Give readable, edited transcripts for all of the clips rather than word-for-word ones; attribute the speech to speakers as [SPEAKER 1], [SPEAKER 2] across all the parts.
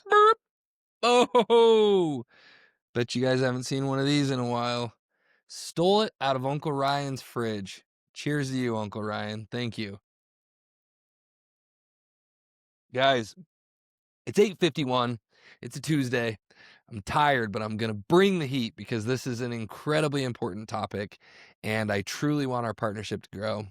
[SPEAKER 1] Burp. Oh, bet you guys haven't seen one of these in a while. Stole it out of Uncle Ryan's fridge. Cheers to you, Uncle Ryan. Thank you. Guys, it's 8:51. It's a Tuesday. I'm tired, but I'm going to bring the heat because this is an incredibly important topic, and I truly want our partnership to grow.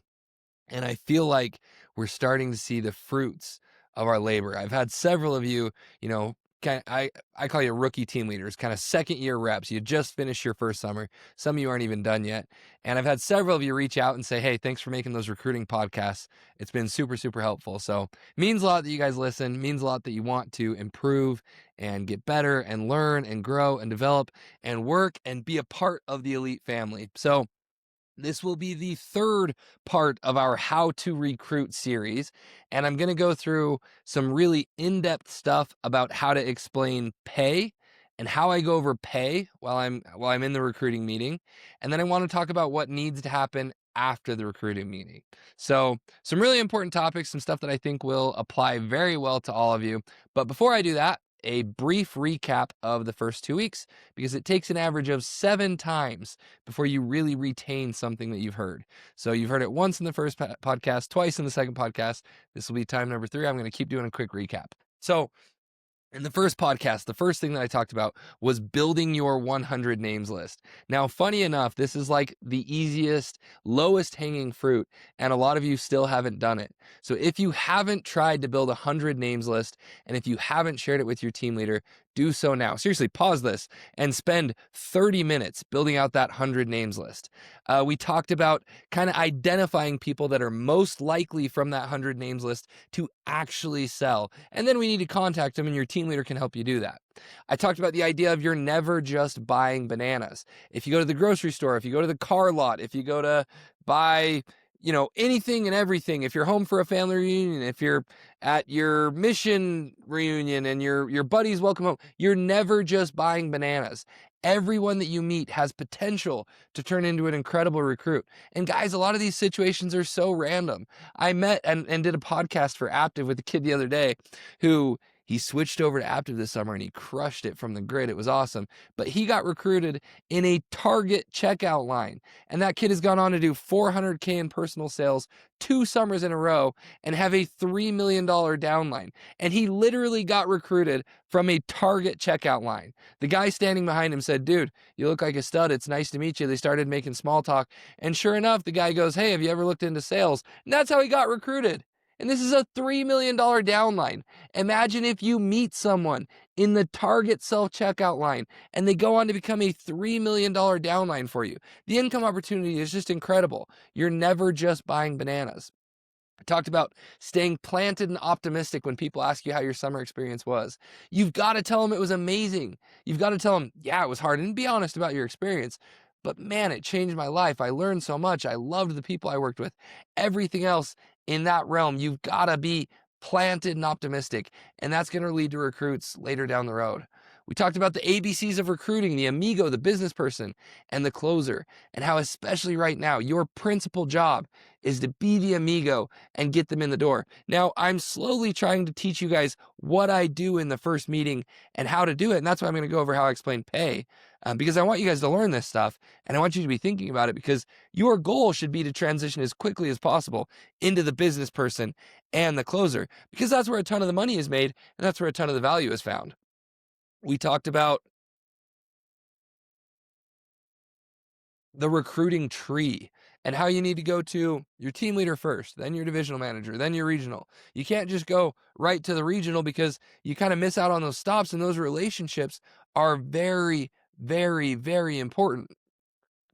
[SPEAKER 1] And I feel like we're starting to see the fruits of our labor. I've had several of you, you know, I call you rookie team leaders, kind of second year reps. You just finished your first summer. Some of you aren't even done yet. And I've had several of you reach out and say, hey, thanks for making those recruiting podcasts. It's been super, super helpful. So means a lot that you guys listen, means a lot that you want to improve and get better and learn and grow and develop and work and be a part of the elite family. So this will be the third part of our How to Recruit series, and I'm going to go through some really in-depth stuff about how to explain pay and how I go over pay while I'm in the recruiting meeting, and then I want to talk about what needs to happen after the recruiting meeting. So, some really important topics, some stuff that I think will apply very well to all of you. But before I do that, a brief recap of the first 2 weeks, because it takes an average of 7 times before you really retain something that you've heard. So you've heard it once in the first podcast, twice in the second podcast. This will be time number 3. I'm going to keep doing a quick recap. So in the first podcast, the first thing that I talked about was building your 100 names list. Now, funny enough, this is like the easiest, lowest hanging fruit, and a lot of you still haven't done it. So if you haven't tried to build a 100 names list, and if you haven't shared it with your team leader, do so now. Seriously, pause this and spend 30 minutes building out that 100 names list. We talked about kind of identifying people that are most likely from that 100 names list to actually sell. And then we need to contact them, and your team leader can help you do that. I talked about the idea of you're never just buying bananas. If you go to the grocery store, if you go to the car lot, if you go to buy, anything and everything, if you're home for a family reunion, if you're at your mission reunion and your buddies welcome home, you're never just buying bananas. Everyone that you meet has potential to turn into an incredible recruit. And guys, a lot of these situations are so random. I met and did a podcast for Aptiv with a kid the other day who he switched over to Aptiv this summer and he crushed it from the grid. It was awesome. But he got recruited in a Target checkout line. And that kid has gone on to do $400K in personal sales 2 summers in a row and have a $3 million downline. And he literally got recruited from a Target checkout line. The guy standing behind him said, dude, you look like a stud. It's nice to meet you. They started making small talk. And sure enough, the guy goes, hey, have you ever looked into sales? And that's how he got recruited. And this is a $3 million downline. Imagine if you meet someone in the Target self-checkout line and they go on to become a $3 million downline for you. The income opportunity is just incredible. You're never just buying bananas. I talked about staying planted and optimistic when people ask you how your summer experience was. You've got to tell them it was amazing. You've got to tell them, yeah, it was hard, and be honest about your experience. But man, it changed my life. I learned so much. I loved the people I worked with. Everything else in that realm, you've got to be planted and optimistic, and that's going to lead to recruits later down the road. We talked about the ABCs of recruiting, the amigo, the business person, and the closer, and how especially right now, your principal job is to be the amigo and get them in the door. Now, I'm slowly trying to teach you guys what I do in the first meeting and how to do it, and that's why I'm going to go over how I explain pay, because I want you guys to learn this stuff, and I want you to be thinking about it, because your goal should be to transition as quickly as possible into the business person and the closer, because that's where a ton of the money is made, and that's where a ton of the value is found. We talked about the recruiting tree and how you need to go to your team leader first, then your divisional manager, then your regional. You can't just go right to the regional because you kind of miss out on those stops, and those relationships are very, very, very important.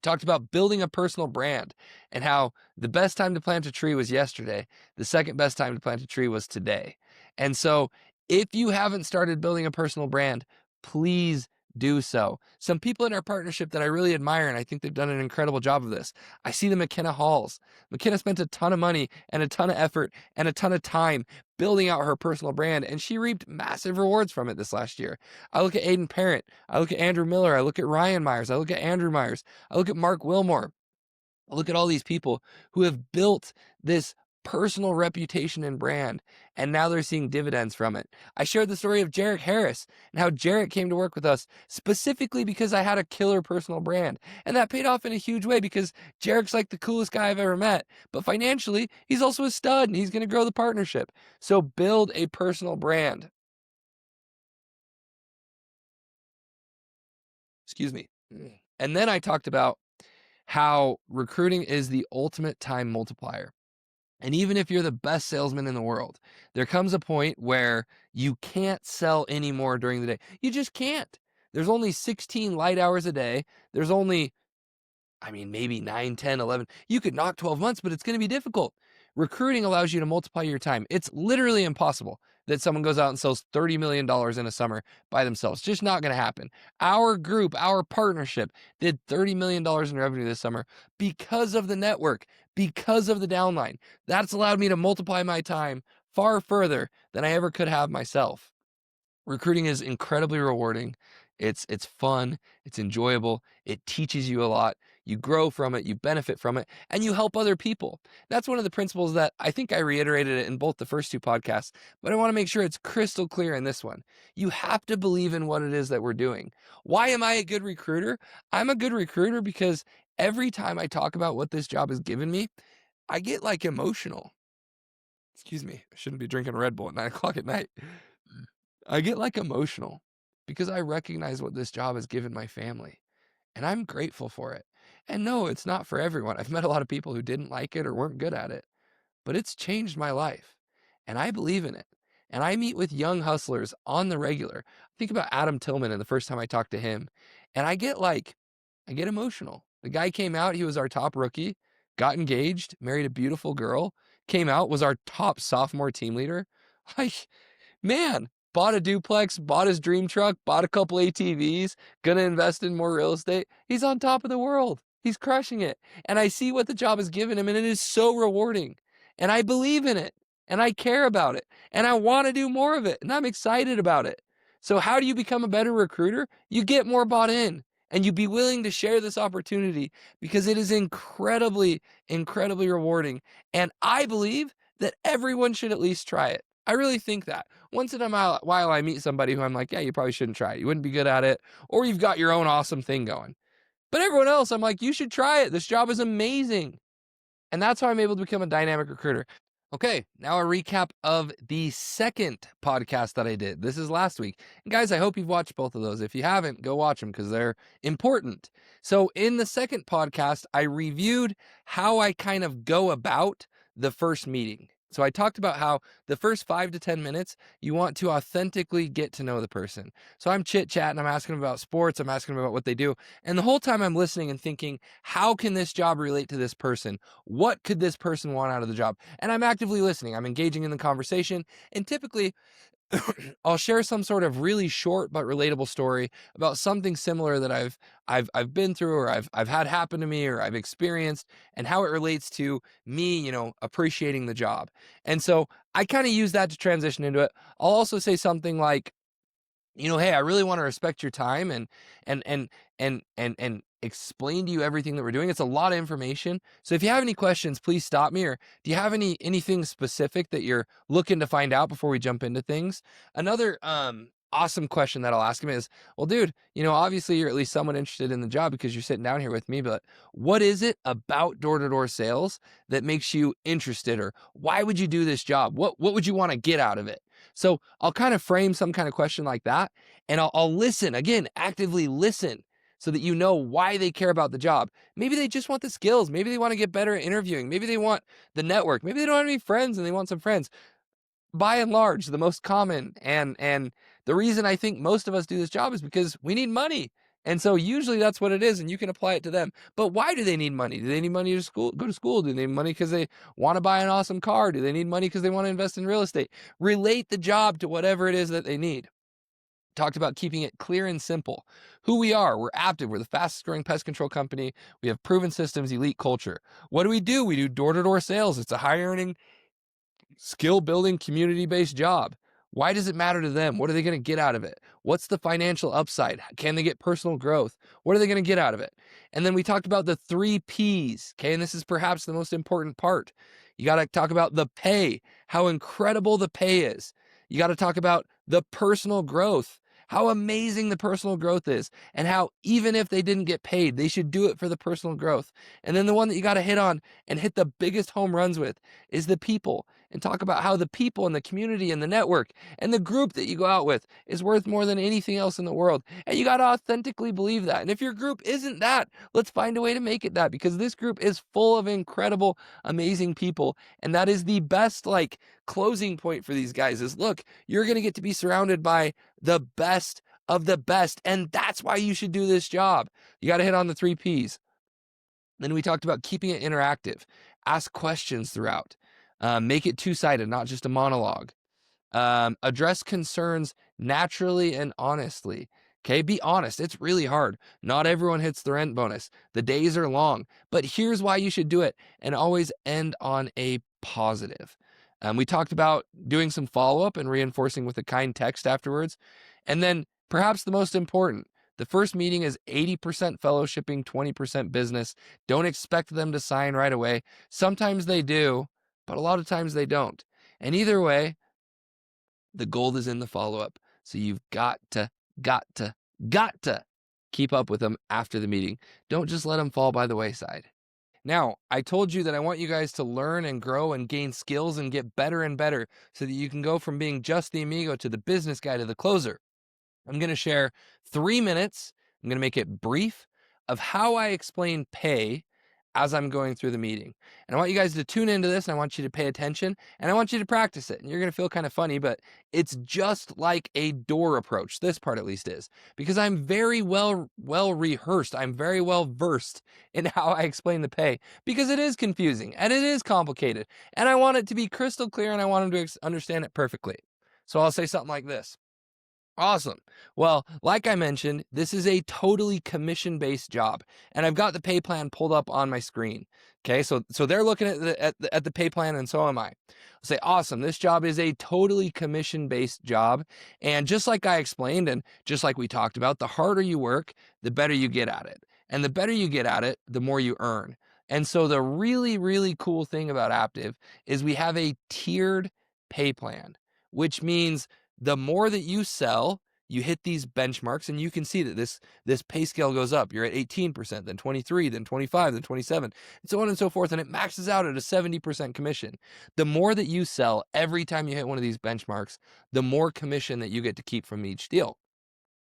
[SPEAKER 1] Talked about building a personal brand and how the best time to plant a tree was yesterday. The second best time to plant a tree was today. And so if you haven't started building a personal brand, please do so. Some people in our partnership that I really admire, and I think they've done an incredible job of this. I see the McKenna Halls. McKenna spent a ton of money and a ton of effort and a ton of time building out her personal brand, and she reaped massive rewards from it this last year. I look at Aiden Parent. I look at Andrew Miller. I look at Ryan Myers. I look at Andrew Myers. I look at Mark Wilmore. I look at all these people who have built this personal reputation and brand, and now they're seeing dividends from it. I shared the story of Jarek Harris and how Jarek came to work with us specifically because I had a killer personal brand. And that paid off in a huge way because Jarek's like the coolest guy I've ever met. But financially, he's also a stud and he's going to grow the partnership. So build a personal brand. Excuse me. And then I talked about how recruiting is the ultimate time multiplier. And even if you're the best salesman in the world, there comes a point where you can't sell anymore during the day. You just can't. There's only 16 light hours a day. There's only, maybe 9, 10, 11. You could knock 12 months, but it's going to be difficult. Recruiting allows you to multiply your time. It's literally impossible that someone goes out and sells $30 million in a summer by themselves. Just not going to happen. Our group, our partnership did $30 million in revenue this summer because of the network, because of the downline. That's allowed me to multiply my time far further than I ever could have myself. Recruiting is incredibly rewarding. It's fun, it's enjoyable, it teaches you a lot. You grow from it, you benefit from it, and you help other people. That's one of the principles that I think I reiterated it in both the first two podcasts, but I want to make sure it's crystal clear in this one. You have to believe in what it is that we're doing. Why am I a good recruiter? I'm a good recruiter because every time I talk about what this job has given me, I get like emotional. Excuse me, I shouldn't be drinking Red Bull at 9 o'clock at night. I get like emotional because I recognize what this job has given my family and I'm grateful for it. And no, it's not for everyone. I've met a lot of people who didn't like it or weren't good at it, but it's changed my life and I believe in it. And I meet with young hustlers on the regular. Think about Adam Tillman and the first time I talked to him, and I get emotional. The guy came out, he was our top rookie, got engaged, married a beautiful girl, came out, was our top sophomore team leader. Like, man, bought a duplex, bought his dream truck, bought a couple ATVs, gonna invest in more real estate. He's on top of the world. He's crushing it. And I see what the job has given him, and it is so rewarding. And I believe in it, and I care about it, and I want to do more of it, and I'm excited about it. So how do you become a better recruiter? You get more bought in, and you be willing to share this opportunity because it is incredibly, incredibly rewarding. And I believe that everyone should at least try it. I really think that. Once in a while, I meet somebody who I'm like, yeah, you probably shouldn't try it. You wouldn't be good at it, or you've got your own awesome thing going. But everyone else, I'm like, you should try it. This job is amazing. And that's how I'm able to become a dynamic recruiter. Okay, now a recap of the second podcast that I did. This is last week. And guys, I hope you've watched both of those. If you haven't, go watch them because they're important. So in the second podcast, I reviewed how I kind of go about the first meeting. So I talked about how the first 5 to 10 minutes, you want to authentically get to know the person. So I'm chit-chatting, I'm asking them about sports, I'm asking them about what they do. And the whole time I'm listening and thinking, how can this job relate to this person? What could this person want out of the job? And I'm actively listening. I'm engaging in the conversation. And typically, I'll share some sort of really short but relatable story about something similar that I've been through, or I've had happen to me, or I've experienced, and how it relates to me, appreciating the job. And so I kind of use that to transition into it. I'll also say something like, hey, I really want to respect your time and explain to you everything that we're doing. It's a lot of information. So if you have any questions, please stop me. Or do you have anything specific that you're looking to find out before we jump into things? Another awesome question that I'll ask him is, well, dude, obviously you're at least somewhat interested in the job because you're sitting down here with me, but what is it about door-to-door sales that makes you interested? Or why would you do this job? What would you want to get out of it? So I'll kind of frame some kind of question like that, and I'll listen, again, actively listen, so that you know why they care about the job. Maybe they just want the skills. Maybe they want to get better at interviewing. Maybe they want the network. Maybe they don't have any friends and they want some friends. By and large, the most common and the reason I think most of us do this job is because we need money. And so usually that's what it is, and you can apply it to them. But why do they need money? Do they need money to go to school? Do they need money because they want to buy an awesome car? Do they need money because they want to invest in real estate? Relate the job to whatever it is that they need. Talked about keeping it clear and simple. Who we are, we're Aptiv, we're the fastest growing pest control company. We have proven systems, elite culture. What do? We do door-to-door sales. It's a high earning, skill building, community-based job. Why does it matter to them? What are they going to get out of it? What's the financial upside? Can they get personal growth? What are they going to get out of it? And then we talked about the 3 Ps, okay? And this is perhaps the most important part. You got to talk about the pay, how incredible the pay is. You got to talk about the personal growth, how amazing the personal growth is, and how even if they didn't get paid, they should do it for the personal growth. And then the one that you got to hit on and hit the biggest home runs with is the people, and talk about how the people and the community and the network and the group that you go out with is worth more than anything else in the world. And you got to authentically believe that. And if your group isn't that, let's find a way to make it that, because this group is full of incredible, amazing people. And that is the best closing point for these guys is, look, you're going to get to be surrounded by the best of the best. And that's why you should do this job. You got to hit on the 3 Ps. Then we talked about keeping it interactive. Ask questions throughout. Make it two-sided, not just a monologue. Address concerns naturally and honestly. Okay, be honest. It's really hard. Not everyone hits the rent bonus. The days are long, but here's why you should do it, and always end on a positive. We talked about doing some follow-up and reinforcing with a kind text afterwards. And then perhaps the most important, the first meeting is 80% fellowshipping, 20% business. Don't expect them to sign right away. Sometimes they do, but a lot of times they don't. And either way, the gold is in the follow-up. So you've got to keep up with them after the meeting. Don't just let them fall by the wayside. Now, I told you that I want you guys to learn and grow and gain skills and get better and better so that you can go from being just the amigo to the business guy to the closer. I'm going to share 3 minutes. I'm going to make it brief of how I explain pay as I'm going through the meeting. And I want you guys to tune into this, and I want you to pay attention, and I want you to practice it. And you're going to feel kind of funny, but it's just like a door approach. This part at least is, because I'm very well rehearsed. I'm very well versed in how I explain the pay, because it is confusing and it is complicated, and I want it to be crystal clear, and I want them to understand it perfectly. So I'll say something like this. Awesome. Well, like I mentioned, this is a totally commission-based job, and I've got the pay plan pulled up on my screen. Okay, so they're looking at the pay plan, and so am I. I'll say, awesome. This job is a totally commission-based job, and just like I explained, and just like we talked about, the harder you work, the better you get at it, and the better you get at it, the more you earn. And so the really, really cool thing about Aptiv is we have a tiered pay plan, which means the more that you sell, you hit these benchmarks, and you can see that this pay scale goes up. You're at 18%, then 23, then 25, then 27, and so on and so forth, and it maxes out at a 70% commission. The more that you sell every time you hit one of these benchmarks, the more commission that you get to keep from each deal.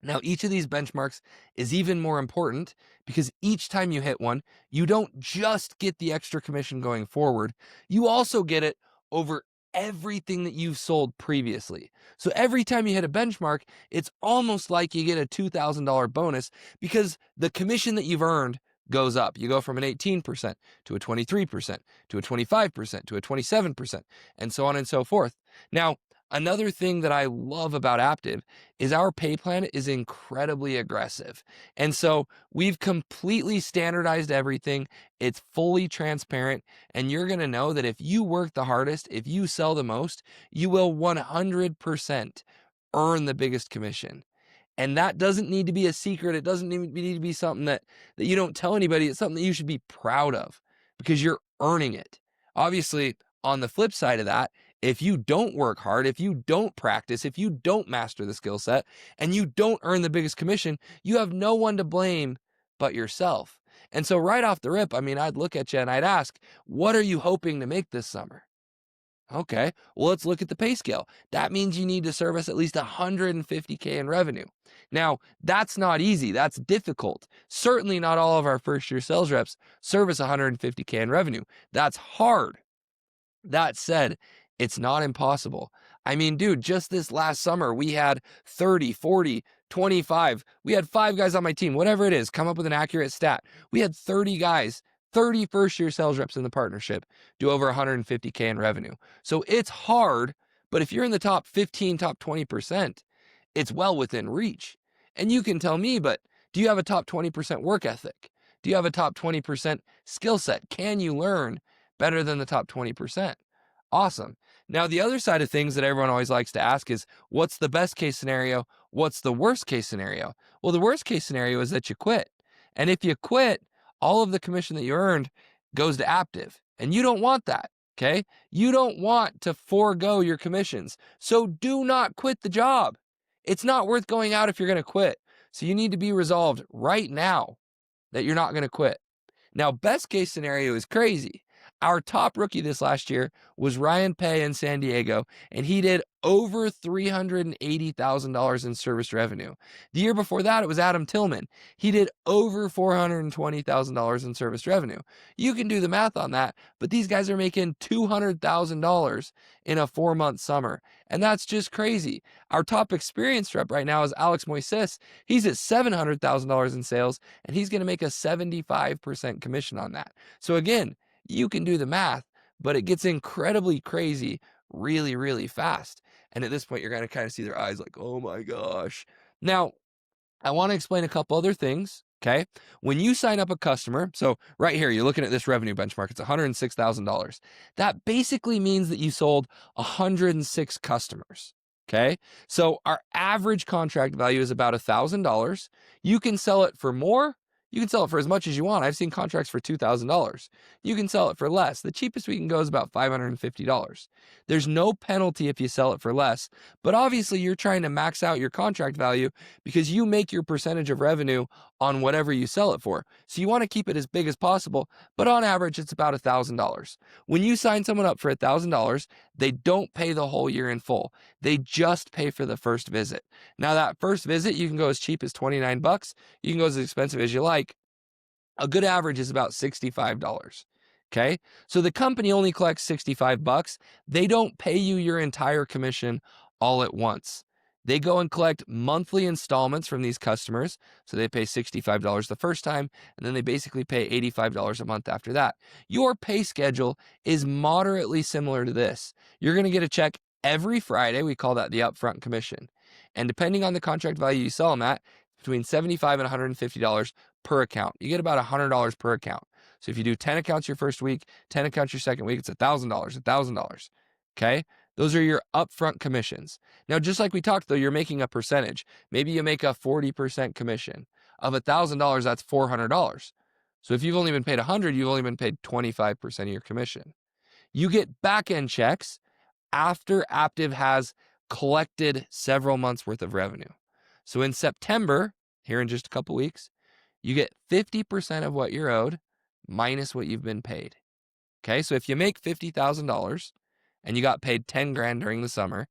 [SPEAKER 1] Now, each of these benchmarks is even more important because each time you hit one, you don't just get the extra commission going forward, you also get it over everything that you've sold previously. So every time you hit a benchmark, it's almost like you get a $2,000 bonus because the commission that you've earned goes up. You go from an 18% to a 23% to a 25% to a 27%, and so on and so forth. Now, another thing that I love about Aptiv is our pay plan is incredibly aggressive. And so we've completely standardized everything. It's fully transparent. And you're going to know that if you work the hardest, if you sell the most, you will 100% earn the biggest commission. And that doesn't need to be a secret. It doesn't need to be something that you don't tell anybody. It's something that you should be proud of because you're earning it. Obviously, on the flip side of that, if you don't work hard, if you don't practice, if you don't master the skill set, and you don't earn the biggest commission, you have no one to blame but yourself. And so right off the rip, I mean, I'd look at you and I'd ask, what are you hoping to make this summer? Okay, well, let's look at the pay scale. That means you need to service at least 150K in revenue. Now, that's not easy. That's difficult. Certainly not all of our first-year sales reps service 150K in revenue. That's hard. That said, it's not impossible. I mean, dude, just this last summer, we had 30, 40, 25. We had 5 guys on my team, whatever it is, come up with an accurate stat. We had 30 guys, 30 first-year sales reps in the partnership do over 150K in revenue. So it's hard, but if you're in the top 15, top 20%, it's well within reach. And you can tell me, but do you have a top 20% work ethic? Do you have a top 20% skill set? Can you learn better than the top 20%? Awesome. Now, the other side of things that everyone always likes to ask is, what's the best case scenario? What's the worst case scenario? Well, the worst case scenario is that you quit. And if you quit, all of the commission that you earned goes to Aptiv. And you don't want that. Okay. You don't want to forego your commissions. So do not quit the job. It's not worth going out if you're going to quit. So you need to be resolved right now that you're not going to quit. Now, best case scenario is crazy. Our top rookie this last year was Ryan Paye in San Diego, and he did over $380,000 in service revenue. The year before that, it was Adam Tillman. He did over $420,000 in service revenue. You can do the math on that, but these guys are making $200,000 in a 4-month summer, and that's just crazy. Our top experienced rep right now is Alex Moises. He's at $700,000 in sales, and he's going to make a 75% commission on that. So again, you can do the math, but it gets incredibly crazy really, really fast. And at this point, you're going to kind of see their eyes like, oh my gosh. Now, I want to explain a couple other things. Okay. When you sign up a customer, so right here, you're looking at this revenue benchmark, it's $106,000. That basically means that you sold 106 customers. Okay. So our average contract value is about $1,000. You can sell it for more. You can sell it for as much as you want. I've seen contracts for $2,000. You can sell it for less. The cheapest we can go is about $550. There's no penalty if you sell it for less, but obviously you're trying to max out your contract value because you make your percentage of revenue on whatever you sell it for. So you want to keep it as big as possible, but on average, it's about $1,000. When you sign someone up for $1,000, they don't pay the whole year in full. They just pay for the first visit. Now that first visit, you can go as cheap as $29. You can go as expensive as you like. A good average is about $65. Okay. So the company only collects $65. They don't pay you your entire commission all at once. They go and collect monthly installments from these customers. So they pay $65 the first time, and then they basically pay $85 a month after that. Your pay schedule is moderately similar to this. You're going to get a check every Friday. We call that the upfront commission. And depending on the contract value you sell them at, between $75 and $150 per account. You get about $100 per account. So if you do 10 accounts your first week, 10 accounts your second week, it's $1,000, $1,000. Okay? Those are your upfront commissions. Now, just like we talked, though, you're making a percentage. Maybe you make a 40% commission. Of $1,000, that's $400. So if you've only been paid $100, you've only been paid 25% of your commission. You get back-end checks after Aptiv has collected several months worth of revenue. So in September, here in just a couple weeks, you get 50% of what you're owed minus what you've been paid. Okay, so if you make $50,000 and you got paid 10 grand during the summer,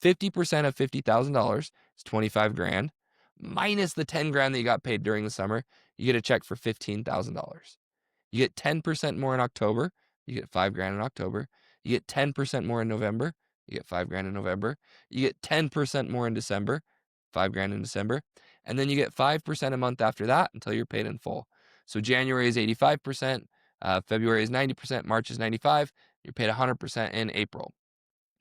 [SPEAKER 1] 50% of $50,000 is 25 grand minus the 10 grand that you got paid during the summer, you get a check for $15,000. You get 10% more in October, you get 5 grand in October. You get 10% more in November, you get 5 grand in November. You get 10% more in December, 5 grand in December. And then you get 5% a month after that until you're paid in full. So January is 85%, February is 90%, March is 95%, you're paid 100% in April.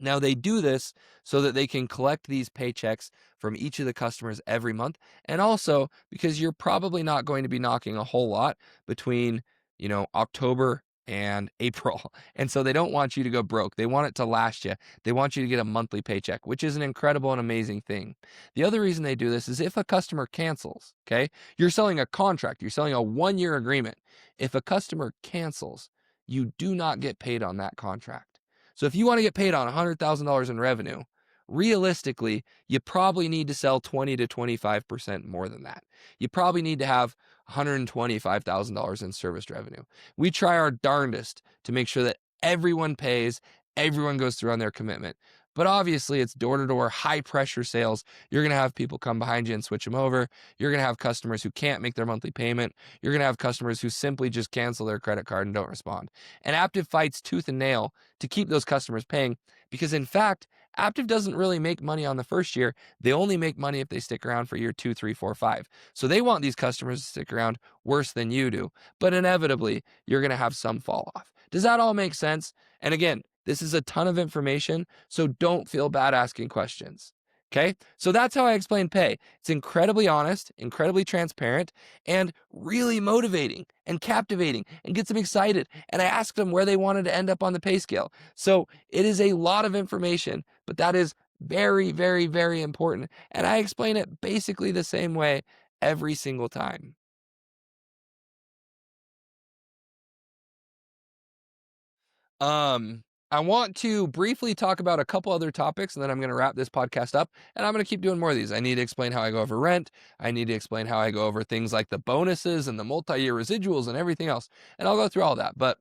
[SPEAKER 1] Now, they do this so that they can collect these paychecks from each of the customers every month. And also because you're probably not going to be knocking a whole lot between, October and April. And so they don't want you to go broke. They want it to last you. They want you to get a monthly paycheck, which is an incredible and amazing thing. The other reason they do this is if a customer cancels, okay, you're selling a contract, you're selling a 1-year agreement. If a customer cancels, you do not get paid on that contract. So if you want to get paid on $100,000 in revenue, realistically, you probably need to sell 20 to 25% more than that. You probably need to have $125,000 in service revenue. We try our darndest to make sure that everyone pays, everyone goes through on their commitment. But obviously, it's door-to-door, high-pressure sales. You're going to have people come behind you and switch them over. You're going to have customers who can't make their monthly payment. You're going to have customers who simply just cancel their credit card and don't respond. And Aptiv fights tooth and nail to keep those customers paying because, in fact, Aptiv doesn't really make money on the first year. They only make money if they stick around for year 2, 3, 4, 5. So they want these customers to stick around worse than you do. But inevitably, you're going to have some fall off. Does that all make sense? And again, this is a ton of information, so don't feel bad asking questions. Okay, so that's how I explain pay. It's incredibly honest, incredibly transparent, and really motivating and captivating and gets them excited. And I asked them where they wanted to end up on the pay scale. So it is a lot of information, but that is very, very, very important. And I explain it basically the same way every single time. Um, I want to briefly talk about a couple other topics, and then I'm going to wrap this podcast up, and I'm going to keep doing more of these. I need to explain how I go over rent. I need to explain how I go over things like the bonuses and the multi-year residuals and everything else. And I'll go through all that, but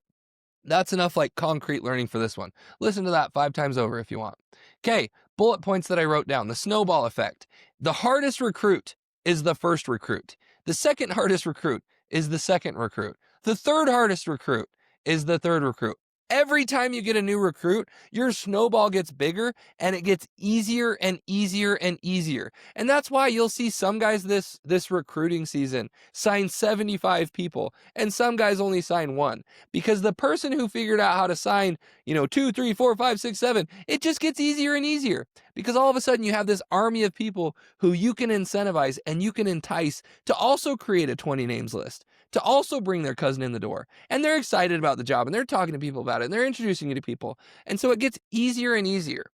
[SPEAKER 1] that's enough like concrete learning for this one. Listen to that 5 times over if you want. Okay, bullet points that I wrote down. The snowball effect. The hardest recruit is the first recruit. The second hardest recruit is the second recruit. The third hardest recruit is the third recruit. Every time you get a new recruit, your snowball gets bigger and it gets easier and easier and easier. And that's why you'll see some guys this recruiting season sign 75 people and some guys only sign 1, because the person who figured out how to sign, 2, 3, 4, 5, 6, 7, it just gets easier and easier, because all of a sudden you have this army of people who you can incentivize and you can entice to also create a 20 names list, to also bring their cousin in the door. And they're excited about the job and they're talking to people about it and they're introducing you to people. And so it gets easier and easier.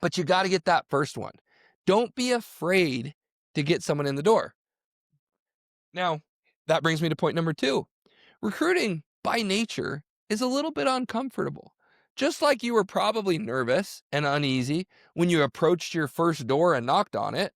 [SPEAKER 1] But you got to get that first one. Don't be afraid to get someone in the door. Now, that brings me to point number 2. Recruiting by nature is a little bit uncomfortable. Just like you were probably nervous and uneasy when you approached your first door and knocked on it,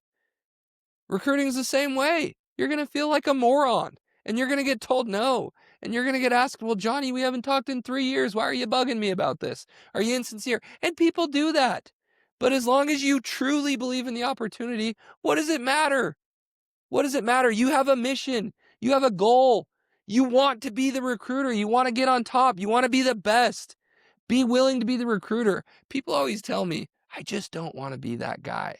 [SPEAKER 1] recruiting is the same way. You're going to feel like a moron and you're going to get told no. And you're going to get asked, well, Johnny, we haven't talked in 3 years. Why are you bugging me about this? Are you insincere? And people do that. But as long as you truly believe in the opportunity, what does it matter? What does it matter? You have a mission. You have a goal. You want to be the recruiter. You want to get on top. You want to be the best. Be willing to be the recruiter. People always tell me, I just don't want to be that guy.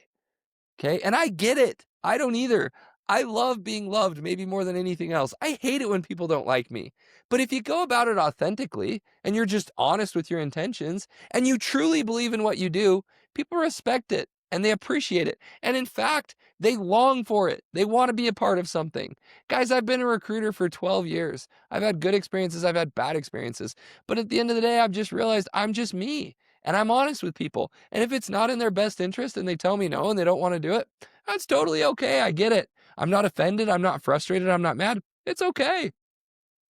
[SPEAKER 1] Okay. And I get it. I don't either. I love being loved maybe more than anything else. I hate it when people don't like me. But if you go about it authentically and you're just honest with your intentions and you truly believe in what you do, people respect it and they appreciate it. And in fact, they long for it. They want to be a part of something. Guys, I've been a recruiter for 12 years. I've had good experiences. I've had bad experiences. But at the end of the day, I've just realized I'm just me. And I'm honest with people. And if it's not in their best interest and they tell me no and they don't want to do it, that's totally okay. I get it. I'm not offended. I'm not frustrated. I'm not mad. It's okay.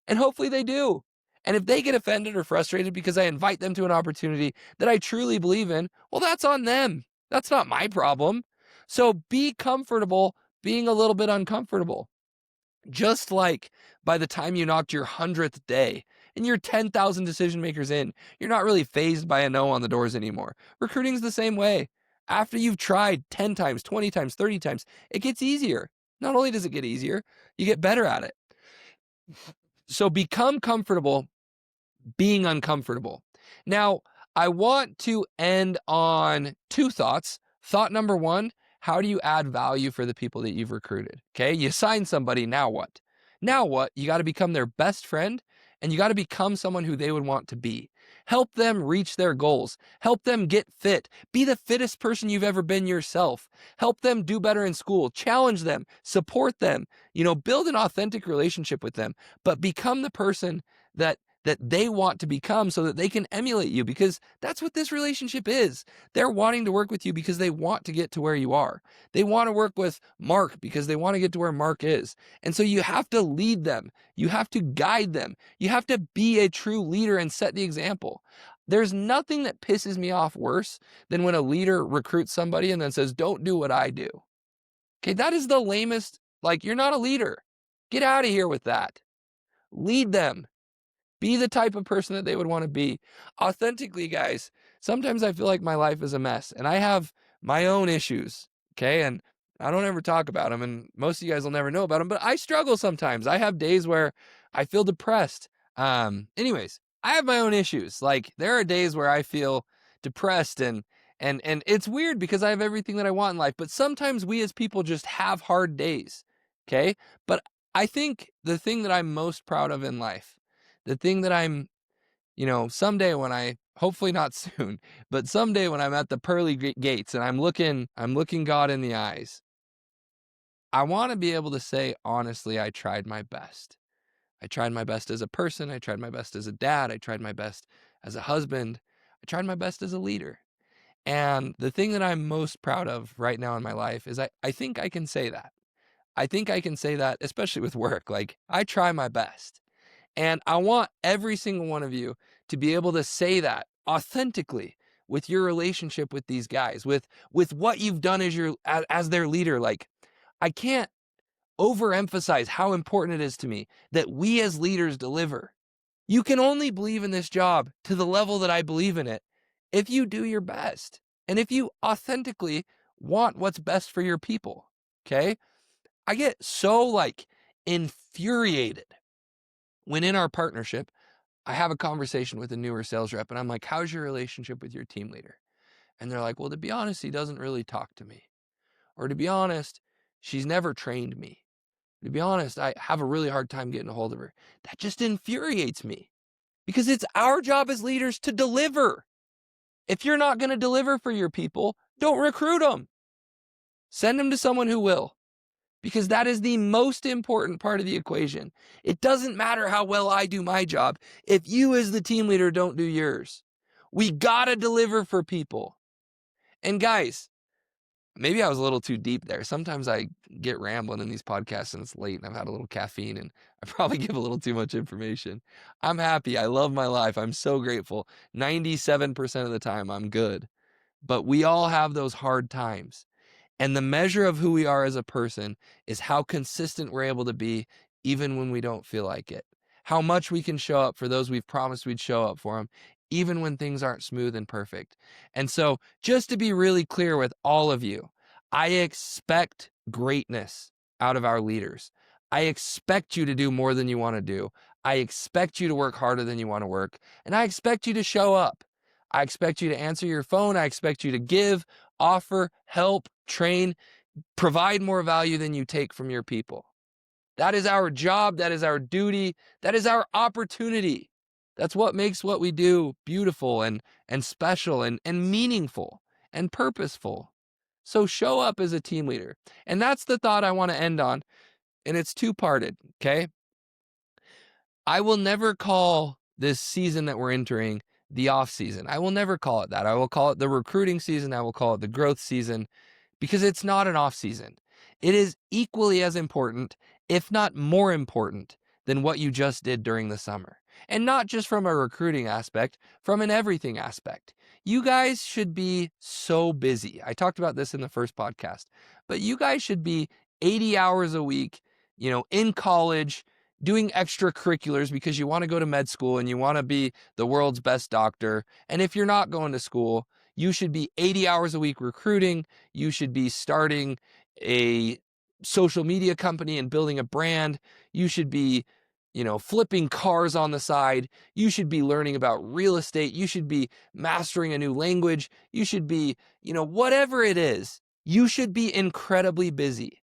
[SPEAKER 1] And hopefully they do. And if they get offended or frustrated because I invite them to an opportunity that I truly believe in, well, that's on them. That's not my problem. So be comfortable being a little bit uncomfortable. Just like by the time you knocked your 100th day and you're 10,000 decision makers in, you're not really fazed by a no on the doors anymore. Recruiting's the same way. After you've tried 10 times, 20 times, 30 times, it gets easier. Not only does it get easier, you get better at it. So become comfortable being uncomfortable. Now, I want to end on 2 thoughts. Thought number 1, how do you add value for the people that you've recruited? Okay, you sign somebody, now what? Now what? You got to become their best friend and you got to become someone who they would want to be. Help them reach their goals. Help them get fit. Be the fittest person you've ever been yourself. Help them do better in school. Challenge them. Support them. Build an authentic relationship with them, but become the person that they want to become so that they can emulate you, because that's what this relationship is. They're wanting to work with you because they want to get to where you are. They want to work with Mark because they want to get to where Mark is. And so you have to lead them. You have to guide them. You have to be a true leader and set the example. There's nothing that pisses me off worse than when a leader recruits somebody and then says, don't do what I do. Okay, that is the lamest. Like, you're not a leader. Get out of here with that. Lead them. Be the type of person that they would want to be. Authentically, guys, sometimes I feel like my life is a mess and I have my own issues, okay? And I don't ever talk about them, and most of you guys will never know about them, but I struggle sometimes. I have days where I feel depressed. Anyways, I have my own issues. Like, there are days where I feel depressed and it's weird because I have everything that I want in life, but sometimes we as people just have hard days, okay? But I think the thing that I'm most proud of in life, the thing that I'm, someday when hopefully not soon, but someday when I'm at the pearly gates and I'm looking God in the eyes, I want to be able to say, honestly, I tried my best. I tried my best as a person. I tried my best as a dad. I tried my best as a husband. I tried my best as a leader. And the thing that I'm most proud of right now in my life is I think I can say that. I think I can say that, especially with work. Like, I try my best. And I want every single one of you to be able to say that authentically with your relationship with these guys, with what you've done as their leader. Like, I can't overemphasize how important it is to me that we as leaders deliver. You can only believe in this job to the level that I believe in it if you do your best and if you authentically want what's best for your people. Okay? I get so like infuriated when in our partnership, I have a conversation with a newer sales rep and I'm like, how's your relationship with your team leader? And they're like, well, to be honest, he doesn't really talk to me. Or to be honest, she's never trained me. To be honest, I have a really hard time getting a hold of her. That just infuriates me because it's our job as leaders to deliver. If you're not going to deliver for your people, don't recruit them. Send them to someone who will, because that is the most important part of the equation. It doesn't matter how well I do my job if you as the team leader don't do yours. We got to deliver for people. And guys, maybe I was a little too deep there. Sometimes I get rambling in these podcasts and it's late and I've had a little caffeine and I probably give a little too much information. I'm happy. I love my life. I'm so grateful. 97% of the time I'm good. But we all have those hard times. And the measure of who we are as a person is how consistent we're able to be even when we don't feel like it. How much we can show up for those we've promised we'd show up for them, even when things aren't smooth and perfect. And so, just to be really clear with all of you, I expect greatness out of our leaders. I expect you to do more than you want to do. I expect you to work harder than you want to work. And I expect you to show up. I expect you to answer your phone. I expect you to give, offer, help, train, provide more value than you take from your people. That is our job. That is our duty. That is our opportunity. That's what makes what we do beautiful and special and meaningful and purposeful. So show up as a team leader. And that's the thought I want to end on. And it's two-parted, okay? I will never call this season that we're entering the off season. I will never call it that. I will call it the recruiting season. I will call it the growth season, because it's not an off season. It is equally as important, if not more important, than what you just did during the summer. And not just from a recruiting aspect, from an everything aspect. You guys should be so busy. I talked about this in the first podcast, but you guys should be 80 hours a week, in college, doing extracurriculars because you want to go to med school and you want to be the world's best doctor. And if you're not going to school, you should be 80 hours a week recruiting. You should be starting a social media company and building a brand. You should be, flipping cars on the side. You should be learning about real estate. You should be mastering a new language. You should be, whatever it is, you should be incredibly busy.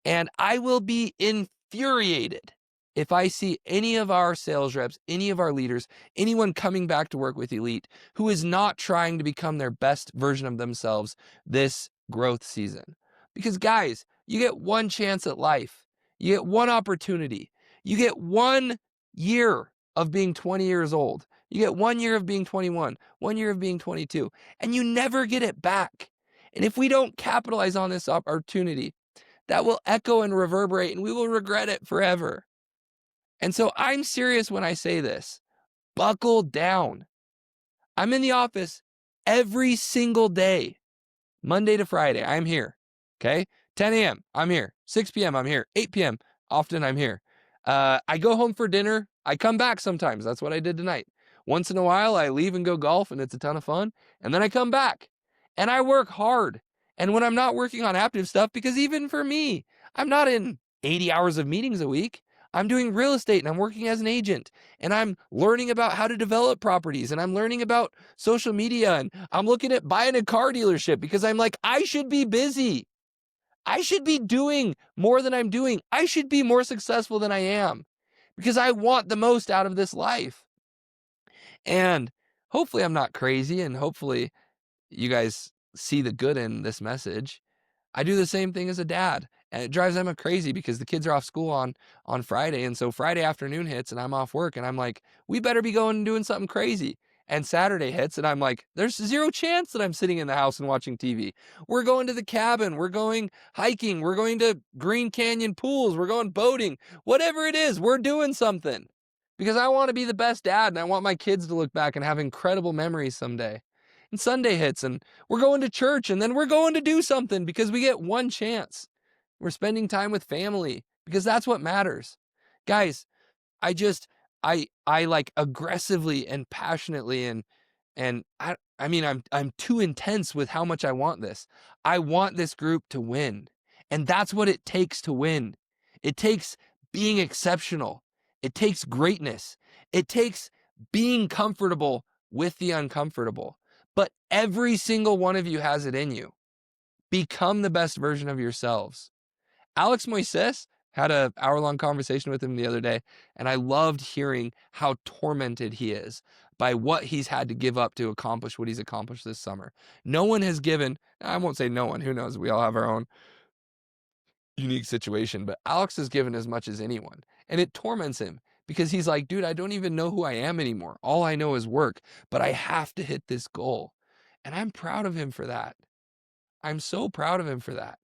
[SPEAKER 1] And I will be infuriated if I see any of our sales reps, any of our leaders, anyone coming back to work with Elite who is not trying to become their best version of themselves this growth season. Because guys, you get one chance at life. You get one opportunity. You get 1 year of being 20 years old. You get 1 year of being 21, 1 year of being 22, and you never get it back. And if we don't capitalize on this opportunity, that will echo and reverberate and we will regret it forever. And so I'm serious when I say this. Buckle down. I'm in the office every single day, Monday to Friday. I'm here. Okay. 10 a.m. I'm here. 6 p.m. I'm here. 8 p.m. Often I'm here. I go home for dinner. I come back sometimes. That's what I did tonight. Once in a while, I leave and go golf and it's a ton of fun. And then I come back and I work hard. And when I'm not working on active stuff, because even for me, I'm not in 80 hours of meetings a week. I'm doing real estate and I'm working as an agent and I'm learning about how to develop properties and I'm learning about social media and I'm looking at buying a car dealership because I'm like, I should be busy. I should be doing more than I'm doing. I should be more successful than I am because I want the most out of this life. And hopefully I'm not crazy and hopefully you guys see the good in this message. I do the same thing as a dad. And it drives Emma crazy because the kids are off school on Friday. And so Friday afternoon hits and I'm off work and I'm like, we better be going and doing something crazy. And Saturday hits and I'm like, there's zero chance that I'm sitting in the house and watching TV. We're going to the cabin. We're going hiking. We're going to Green Canyon pools. We're going boating. Whatever it is, we're doing something. because I want to be the best dad and I want my kids to look back and have incredible memories someday. And Sunday hits and we're going to church and then we're going to do something because we get one chance. We're spending time with family because that's what matters. Guys, I just I like aggressively and passionately and I mean I'm too intense with how much I want this. I want this group to win. And that's what it takes to win. It takes being exceptional. It takes greatness. It takes being comfortable with the uncomfortable. But every single one of you has it in you. Become the best version of yourselves. Alex Moises had an hour-long conversation with him the other day, and I loved hearing how tormented he is by what he's had to give up to accomplish what he's accomplished this summer. No one has given, I won't say no one, who knows, we all have our own unique situation, but Alex has given as much as anyone, and it torments him because he's like, dude, I don't even know who I am anymore. All I know is work, but I have to hit this goal. And I'm proud of him for that. I'm so proud of him for that.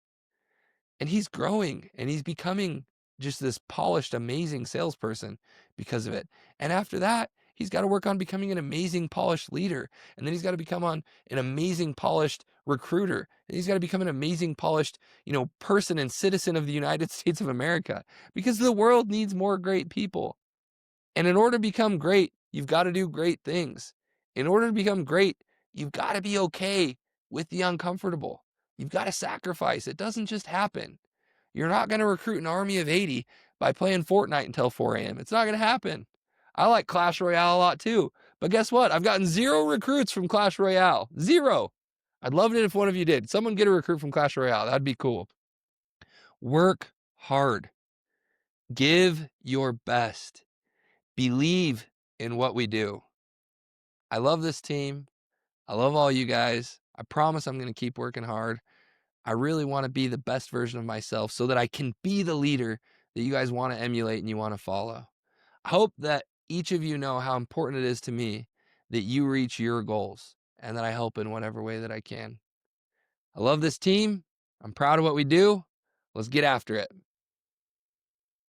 [SPEAKER 1] And he's growing and he's becoming just this polished, amazing salesperson because of it. And after that, he's got to work on becoming an amazing, polished leader. And then he's got to become an amazing, polished recruiter. And he's got to become an amazing, polished, person and citizen of the United States of America, because the world needs more great people. And in order to become great, you've got to do great things. In order to become great, you've got to be okay with the uncomfortable. You've got to sacrifice. It doesn't just happen. You're not going to recruit an army of 80 by playing Fortnite until 4 a.m. It's not going to happen. I like Clash Royale a lot too. But guess what? I've gotten 0 recruits from Clash Royale. 0. I'd love it if one of you did. Someone get a recruit from Clash Royale. That'd be cool. Work hard. Give your best. Believe in what we do. I love this team. I love all you guys. I promise I'm going to keep working hard. I really want to be the best version of myself so that I can be the leader that you guys want to emulate and you want to follow. I hope that each of you know how important it is to me that you reach your goals and that I help in whatever way that I can. I love this team. I'm proud of what we do. Let's get after it.